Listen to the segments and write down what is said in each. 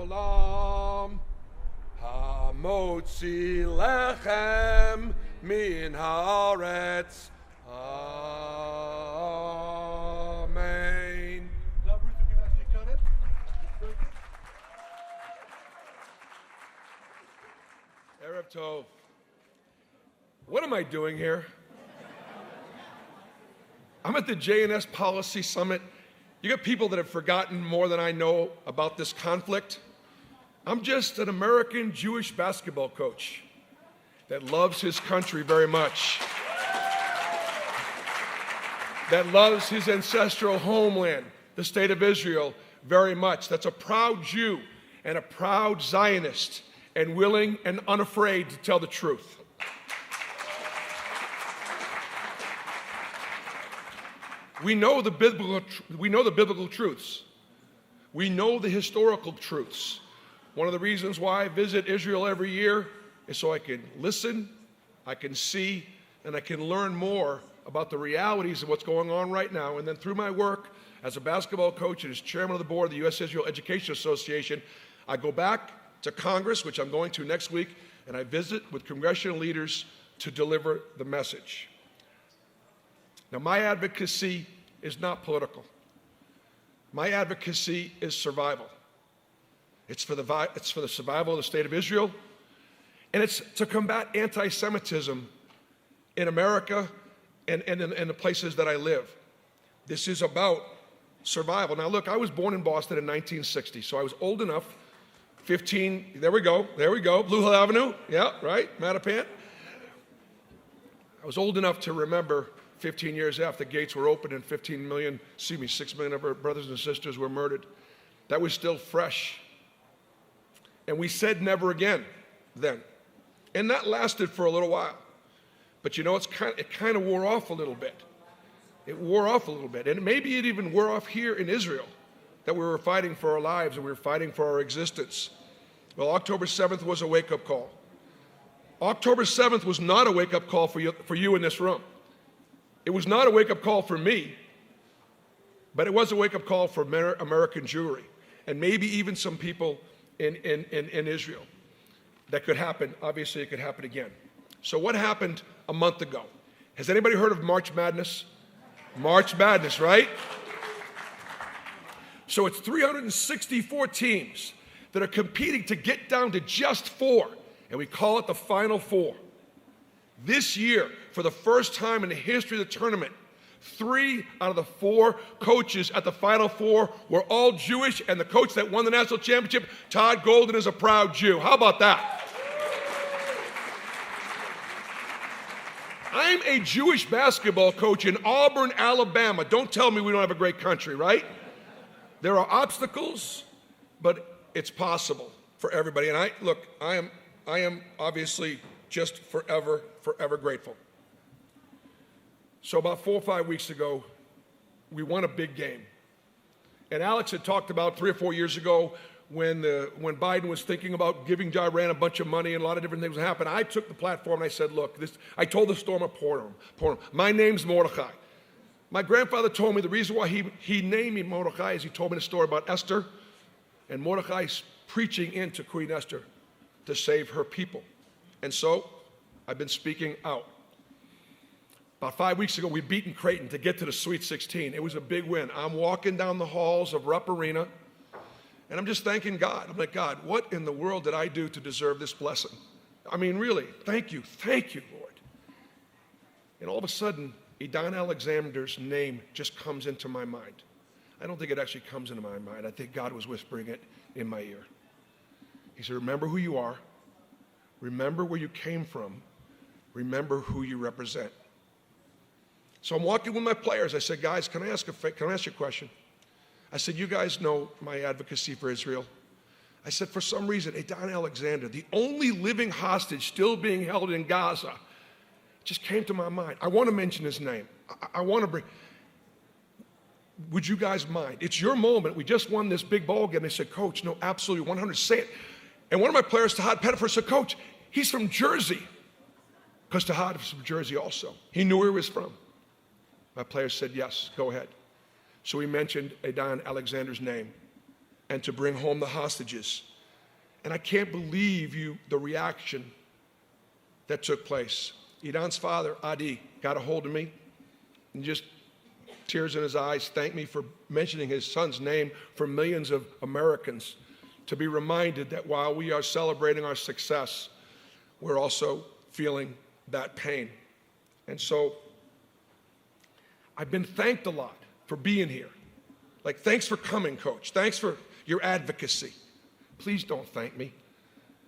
Olam Hamotzi Lechem Min Haaretz. Amen. Now, Bruce, you can actually cut it. Erev Tov. What am I doing here? I'm at the JNS Policy Summit. You got people that have forgotten more than I know about this conflict. I'm just an American Jewish basketball coach that loves his country very much, that loves his ancestral homeland, the state of Israel, very much. That's a proud Jew and a proud Zionist and willing and unafraid to tell the truth. We know the biblical truths. We know the historical truths. One of the reasons why I visit Israel every year is so I can listen, I can see, and I can learn more about the realities of what's going on right now. And then through my work as a basketball coach and as chairman of the board of the U.S. Israel Education Association, I go back to Congress, which I'm going to next week, and I visit with congressional leaders to deliver the message. Now, my advocacy is not political. My advocacy is survival. It's for the survival of the state of Israel, and it's to combat anti-Semitism in America and in the places that I live. This is about survival. Now, look, I was born in Boston in 1960, so I was old enough, 15, there we go, Blue Hill Avenue, yeah, right, Mattapan. I was old enough to remember 15 years after the gates were opened and 6 million of our brothers and sisters were murdered. That was still fresh. And we said never again then. And that lasted for a little while. But you know, it kind of wore off a little bit. It wore off a little bit. And maybe it even wore off here in Israel, that we were fighting for our lives and we were fighting for our existence. Well, October 7th was a wake-up call. October 7th was not a wake-up call for you in this room. It was not a wake-up call for me, but it was a wake-up call for American Jewry, and maybe even some people in Israel. That could happen. Obviously, it could happen again. So what happened a month ago? Has anybody heard of March Madness? March Madness, right? So it's 364 teams that are competing to get down to just 4, and we call it the Final Four. This year, for the first time in the history of the tournament, 3 out of the 4 coaches at the Final Four were all Jewish, and the coach that won the national championship, Todd Golden, is a proud Jew. How about that? I'm a Jewish basketball coach in Auburn, Alabama. Don't tell me we don't have a great country, right? There are obstacles, but it's possible for everybody. And I am obviously just forever grateful. So about 4 or 5 weeks ago, we won a big game. And Alex had talked about 3 or 4 years ago when Biden was thinking about giving Iran a bunch of money and a lot of different things would happen. I took the platform and I said, look, I told the storm of Purim. My name's Mordechai. My grandfather told me the reason why he named me Mordechai is he told me the story about Esther and Mordechai's preaching into Queen Esther to save her people. And so I've been speaking out. About 5 weeks ago, we beat Creighton to get to the Sweet 16. It was a big win. I'm walking down the halls of Rupp Arena, and I'm just thanking God. I'm like, God, what in the world did I do to deserve this blessing? I mean, really, thank you, Lord. And all of a sudden, Edon Alexander's name just comes into my mind. I don't think it actually comes into my mind. I think God was whispering it in my ear. He said, remember who you are. Remember where you came from. Remember who you represent. So I'm walking with my players. I said, guys, can I ask you a question? I said, you guys know my advocacy for Israel. I said, for some reason, Edon Alexander, the only living hostage still being held in Gaza, just came to my mind. I want to mention his name. I want to bring. Would you guys mind? It's your moment. We just won this big ball game. They said, Coach, no, absolutely, 100, say it. And one of my players, Tahad Pettifer, said, Coach, he's from Jersey. Because Tahad is from Jersey also. He knew where he was from. My players said, yes, go ahead. So we mentioned Edon Alexander's name. And to bring home the hostages, And I can't believe the reaction that took place. Idan's father, Adi, got a hold of me and just tears in his eyes, thanked me for mentioning his son's name for millions of Americans, to be reminded that while we are celebrating our success, we're also feeling that pain. And so I've been thanked a lot for being here. Like, thanks for coming, Coach. Thanks for your advocacy. Please don't thank me.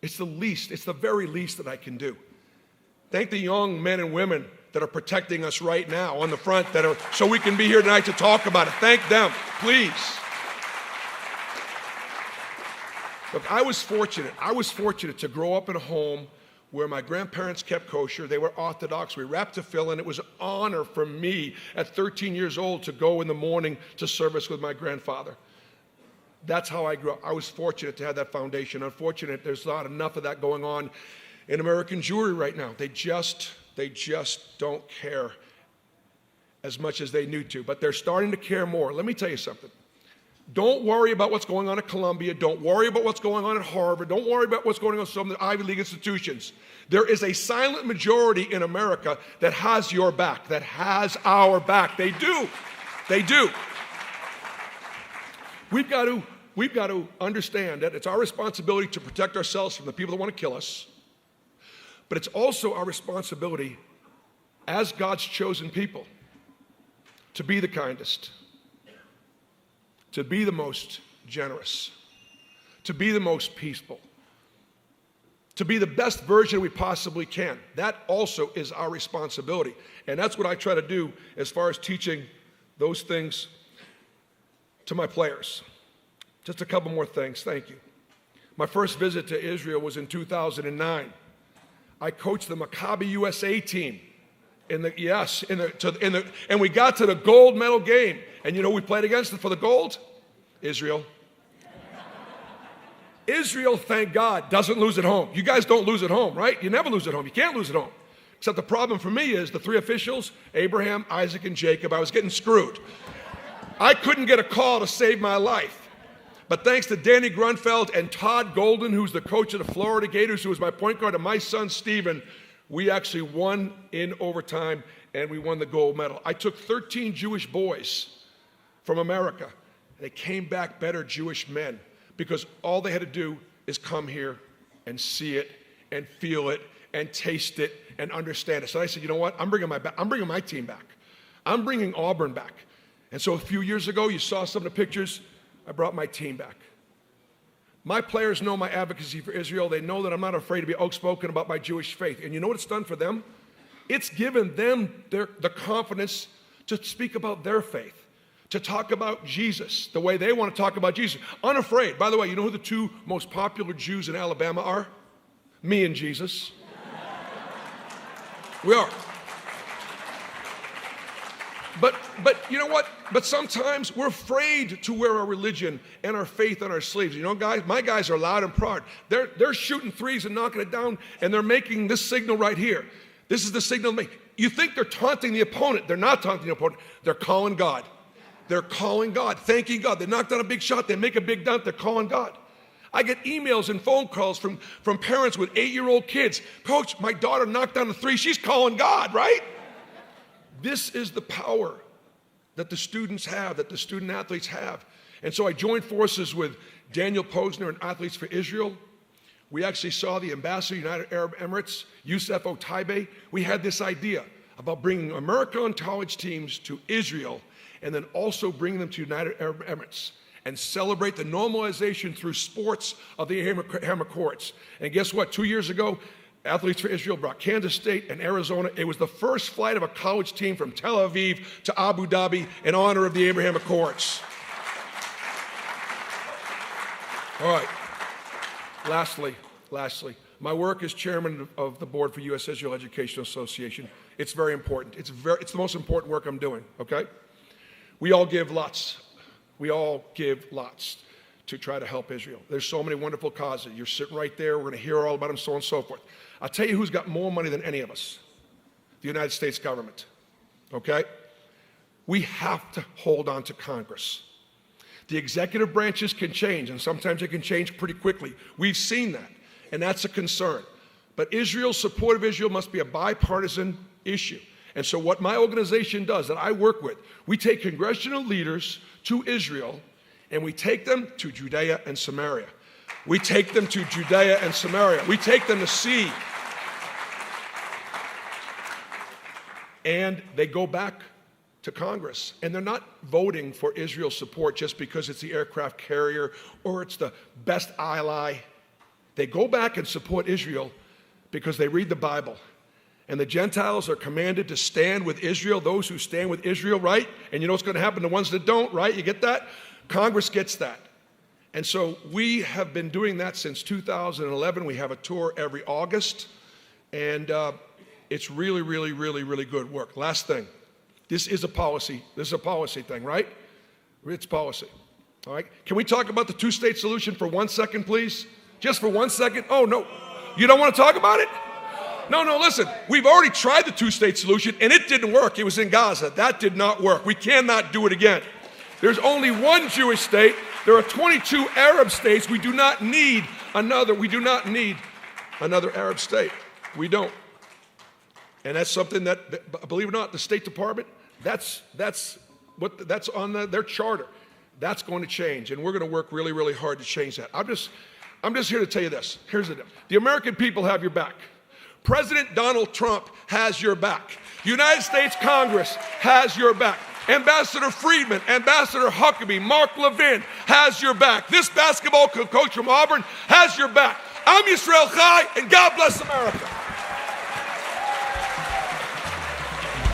It's the very least that I can do. Thank the young men and women that are protecting us right now on the front, so we can be here tonight to talk about it. Thank them, please. Look, I was fortunate to grow up in a home where my grandparents kept kosher. They were Orthodox. We wrapped tefillin. It was an honor for me at 13 years old to go in the morning to service with my grandfather. That's how I grew up. I was fortunate to have that foundation. Unfortunate, there's not enough of that going on in American Jewry right now. They just don't care as much as they need to, but they're starting to care more. Let me tell you something. Don't worry about what's going on at Columbia. Don't worry about what's going on at Harvard. Don't worry about what's going on in some of the Ivy League institutions. There is a silent majority in America that has your back, that has our back. They do. They do. We've got to understand that it's our responsibility to protect ourselves from the people that want to kill us, but it's also our responsibility as God's chosen people to be the kindest, to be the most generous, to be the most peaceful, to be the best version we possibly can. That also is our responsibility. And that's what I try to do as far as teaching those things to my players. Just a couple more things, thank you. My first visit to Israel was in 2009. I coached the Maccabi USA team and we got to the gold medal game. And you know who we played against for the gold? Israel. Israel, thank God, doesn't lose at home. You guys don't lose at home, right? You never lose at home. You can't lose at home. Except the problem for me is the three officials, Abraham, Isaac, and Jacob, I was getting screwed. I couldn't get a call to save my life. But thanks to Danny Grunfeld and Todd Golden, who's the coach of the Florida Gators, who was my point guard, and my son, Steven, we actually won in overtime, and we won the gold medal. I took 13 Jewish boys from America. They came back better Jewish men because all they had to do is come here and see it and feel it and taste it and understand it. So I said, you know what? I'm bringing my team back. I'm bringing Auburn back. And so a few years ago, you saw some of the pictures. I brought my team back. My players know my advocacy for Israel. They know that I'm not afraid to be outspoken about my Jewish faith. And you know what it's done for them? It's given them the confidence to speak about their faith, to talk about Jesus the way they want to talk about Jesus. Unafraid. By the way, you know who the two most popular Jews in Alabama are? Me and Jesus. We are. But you know what? But sometimes we're afraid to wear our religion and our faith on our sleeves. You know, guys, my guys are loud and proud. They're shooting threes and knocking it down, and they're making this signal right here. This is the signal. You think they're taunting the opponent. They're not taunting the opponent. They're calling God. They're calling God, thanking God. They knock down a big shot. They make a big dunk. They're calling God. I get emails and phone calls from parents with 8-year-old kids. Coach, my daughter knocked down a three. She's calling God, right? This is the power that the students have, that the student athletes have. And so I joined forces with Daniel Posner and Athletes for Israel. We actually saw the ambassador of the United Arab Emirates, Youssef Otaibe. We had this idea about bringing American college teams to Israel and then also bringing them to United Arab Emirates and celebrate the normalization through sports of the Abraham Accords. And guess what? 2 years ago, Athletes for Israel brought Kansas State and Arizona. It was the first flight of a college team from Tel Aviv to Abu Dhabi in honor of the Abraham Accords. All right. Lastly, my work as chairman of the board for U.S. Israel Education Association, it's very important. It's the most important work I'm doing, okay? We all give lots. We all give lots to try to help Israel. There's so many wonderful causes. You're sitting right there. We're going to hear all about them, so on and so forth. I'll tell you who's got more money than any of us. The United States government, okay? We have to hold on to Congress. The executive branches can change, and sometimes it can change pretty quickly. We've seen that, and that's a concern. But Israel's support of Israel must be a bipartisan issue. And so what my organization does, that I work with, we take congressional leaders to Israel, and we take them to Judea and Samaria. We take them to Judea and Samaria. We take them to see. And they go back to Congress, and they're not voting for Israel's support just because it's the aircraft carrier or it's the best ally. They go back and support Israel because they read the Bible. And the Gentiles are commanded to stand with Israel, those who stand with Israel, right? And you know what's going to happen to the ones that don't, right? You get that? Congress gets that. And so we have been doing that since 2011. We have a tour every August, and it's really, really, really, really good work. Last thing. This is a policy thing, right? It's policy. All right? Can we talk about the two-state solution for 1 second, please? Just for 1 second? Oh, no. You don't want to talk about it? No, listen. We've already tried the two-state solution, and it didn't work. It was in Gaza. That did not work. We cannot do it again. There's only one Jewish state. There are 22 Arab states. We do not need another. We do not need another Arab state. We don't. And that's something that, believe it or not, the State Department, that's on their charter. That's going to change, and we're going to work really, really hard to change that. I'm just here to tell you this. Here's the deal. The American people have your back. President Donald Trump has your back. United States Congress has your back. Ambassador Friedman, Ambassador Huckabee, Mark Levin has your back. This basketball coach from Auburn has your back. I'm Yisrael Chai, and God bless America.